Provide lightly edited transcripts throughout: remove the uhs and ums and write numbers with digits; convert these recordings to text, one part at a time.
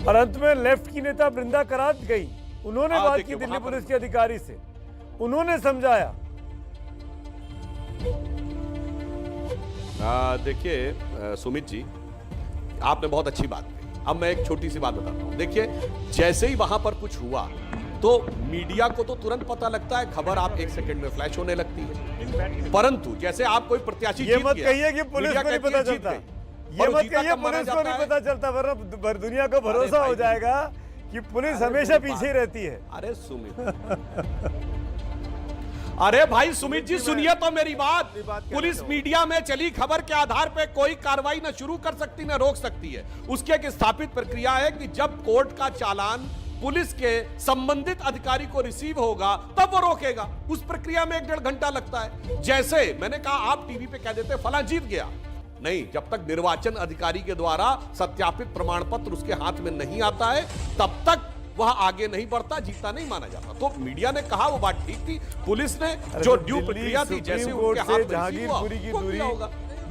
और अंत में लेफ्ट की नेता बृंदा करात गई, उन्होंने बात की दिल्ली पुलिस के अधिकारी से, उन्होंने समझाया। देखिए सुमित जी, आपने बहुत अच्छी बात कही। अब मैं एक छोटी सी बात बताता हूं। देखिए, जैसे ही वहां पर कुछ हुआ तो मीडिया को तो तुरंत पता लगता है, खबर आप एक सेकंड में फ्लैश होने लगती है। परंतु जैसे आप कोई प्रत्याशी ये मत कहिए कि पुलिस को नहीं पता चलता, ये मत कहिए पुलिस को नहीं पता चलता, वरना दुनिया को भरोसा हो जाएगा कि पुलिस हमेशा पीछे रहती है। अरे सुमित, अरे भाई सुमित जी सुनिए तो मेरी बात। पुलिस मीडिया में चली खबर के आधार पे कोई कार्रवाई न शुरू कर सकती न रोक सकती है। उसकी एक स्थापित प्रक्रिया है कि जब कोर्ट का चालान पुलिस के संबंधित अधिकारी को रिसीव होगा तब वो रोकेगा। उस प्रक्रिया में 1-1.5 घंटा लगता है। जैसे मैंने कहा, आप टीवी पे कह देते फला जीत गया, नहीं, जब तक निर्वाचन अधिकारी के द्वारा सत्यापित प्रमाण पत्र उसके हाथ में नहीं आता है तब तक वह आगे नहीं बढ़ता, जीता नहीं माना जाता। तो मीडिया ने कहा वो बात ठीक थी, पुलिस ने जो ड्यू प्रक्रिया थी, जैसे उनके हाथ में जहांगीरपुरी की दूरी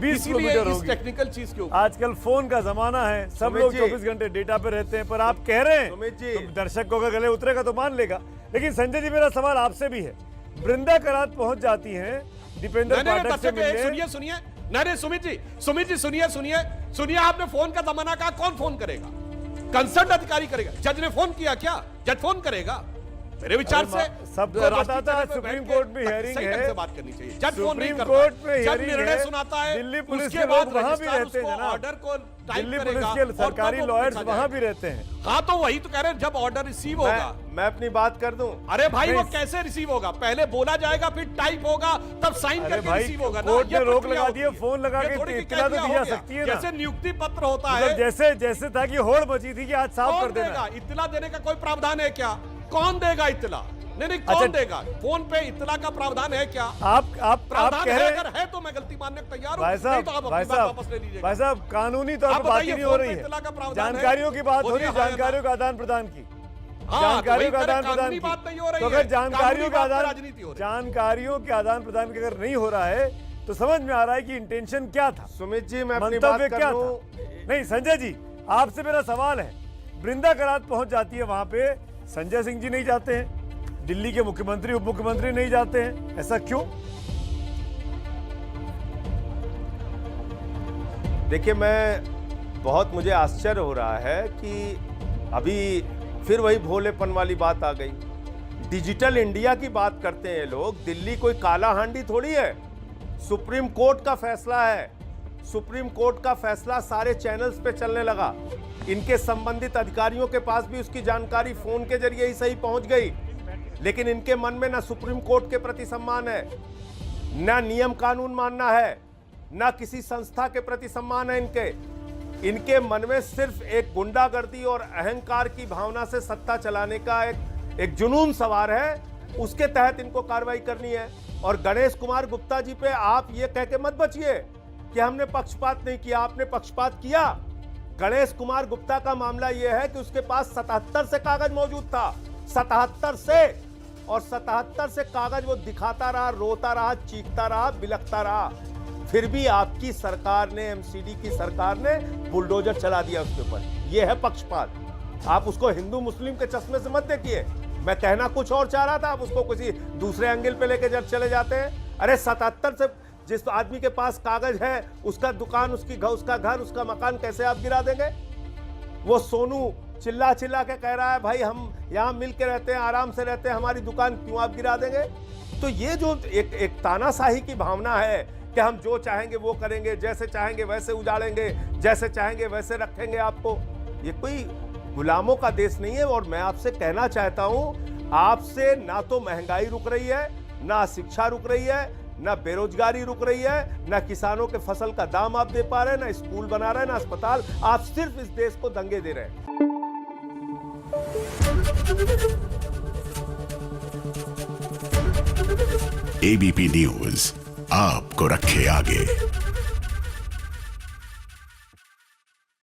20 किलोमीटर होगी। टेक्निकल चीज के ऊपर आजकल फोन का जमाना है, सब लोग 24 घंटे डेटा पे रहते हैं। पर आप कह रहे हैं तो दर्शकों का गले उतरेगा तो मान लेगा। लेकिन संजय जी, मेरा सवाल आपसे भी है। बृंदा करात पहुंच जाती है दीपेंद्र पाठक से मिलने। सुनिए नहीं सुमित जी सुनिए, आपने फोन का जमाना कहा, कौन फोन करेगा? कंसर्न अधिकारी करेगा। जज ने फोन किया क्या? जज फोन करेगा? मेरे विचार से सबको बताता है सुप्रीम कोर्ट में हियरिंग है, बात करनी चाहिए। जज फोन नहीं सुप्रीम करता, कोर्ट में जज निर्णय सुनाता है, दिल्ली पुलिस उसके के बाद लोग वहां भी रहते हैं ना, ऑर्डर को दिल्ली पुलिस के सरकारी लॉयर्स वहां भी रहते हैं। हाँ, तो वही तो कह रहे हैं, जब ऑर्डर रिसीव होगा। मैं अपनी बात कर दूं। अरे भाई, वो कैसे रिसीव होगा? पहले बोला जाएगा, फिर टाइप होगा, तब साइन करके रिसीव होगा ना। कोर्ट ने रोक लगा दिया, फोन लगा के इतना तो दी जा सकती है ना। जैसे नियुक्ति पत्र होता है, जैसे था कि होड़ मची थी कि आज साफ कर देना। इत्तला देने का कोई प्रावधान है क्या? कौन देगा इत्तला? नहीं, कौन देगा? फोन पे इत्तला का प्रावधान है क्या? आप कह रहे हैं, अगर है तो मैं गलती मानने को तैयार हूं। भाई साहब कानूनी तौर पर बात ही नहीं हो रही है, जानकारियों की बात हो रही है, जानकारियों का आदान प्रदान की, जानकारियों का आदान प्रदान की। तो अगर जानकारियों के आदान प्रदान की अगर नहीं हो रहा है तो समझ में आ रहा है कि इंटेंशन क्या था। सुमित जी, मैं अपनी बात क्या था? नहीं संजय जी, आपसे मेरा सवाल है, बृंदा करात पहुंच जाती है वहां पे, संजय सिंह जी नहीं जाते हैं, दिल्ली के मुख्यमंत्री उप मुख्यमंत्री नहीं जाते हैं, ऐसा क्यों? देखिए, मुझे आश्चर्य हो रहा है कि अभी फिर वही भोलेपन वाली बात आ गई। डिजिटल इंडिया की बात करते हैं लोग। दिल्ली कोई काला हांडी थोड़ी है। सुप्रीम कोर्ट का फैसला है, सुप्रीम कोर्ट का फैसला सारे चैनल्स पे चलने लगा। इनके संबंधित अधिकारियों के पास भी उसकी जानकारी फोन के जरिए ही सही पहुंच गई। लेकिन इनके मन में ना सुप्रीम कोर्ट के प्रति सम्मान है, ना नियम कानून मानना है, ना किसी संस्था के प्रति सम्मान है। इनके मन में सिर्फ एक गुंडागर्दी और अहंकार की भावना से सत्ता चलाने का एक जुनून सवार है। उसके तहत इनको कार्रवाई करनी है। और गणेश कुमार गुप्ता जी पे आप ये कह के मत बचिए कि हमने पक्षपात नहीं किया। आपने पक्षपात किया। गणेश कुमार गुप्ता का मामला यह है कि उसके पास 77 से कागज मौजूद था, 77 से, और 77 से कागज वो दिखाता रहा, रोता रहा, चीखता रहा, बिलखता रहा। फिर भी आपकी सरकार ने, एमसीडी की सरकार ने बुलडोजर चला दिया उसके ऊपर। यह है पक्षपात। आप उसको हिंदू मुस्लिम के चश्मे से मत देखिए। मैं कहना कुछ और चाह रहा था, आप उसको किसी दूसरे एंगल पे लेके जब चले जाते हैं। अरे 77 से जिस आदमी के पास कागज है, उसका दुकान, उसका घर, उसका मकान कैसे आप गिरा देंगे? वो सोनू चिल्ला के कह रहा है, भाई हम यहाँ मिल के रहते हैं, आराम से रहते हैं, हमारी दुकान क्यों आप गिरा देंगे? तो ये जो एक तानाशाही की भावना है कि हम जो चाहेंगे वो करेंगे, जैसे चाहेंगे वैसे उजाड़ेंगे, जैसे चाहेंगे वैसे रखेंगे आपको, ये कोई गुलामों का देश नहीं है। और मैं आपसे कहना चाहता हूं, आपसे ना तो महंगाई रुक रही है, ना शिक्षा रुक रही है, ना बेरोजगारी रुक रही है, ना किसानों के फसल का दाम आप दे पा रहे हैं, ना स्कूल बना रहे हैं, ना अस्पताल। आप सिर्फ इस देश को दंगे दे रहे हैं। एबीपी न्यूज आपको रखे आगे।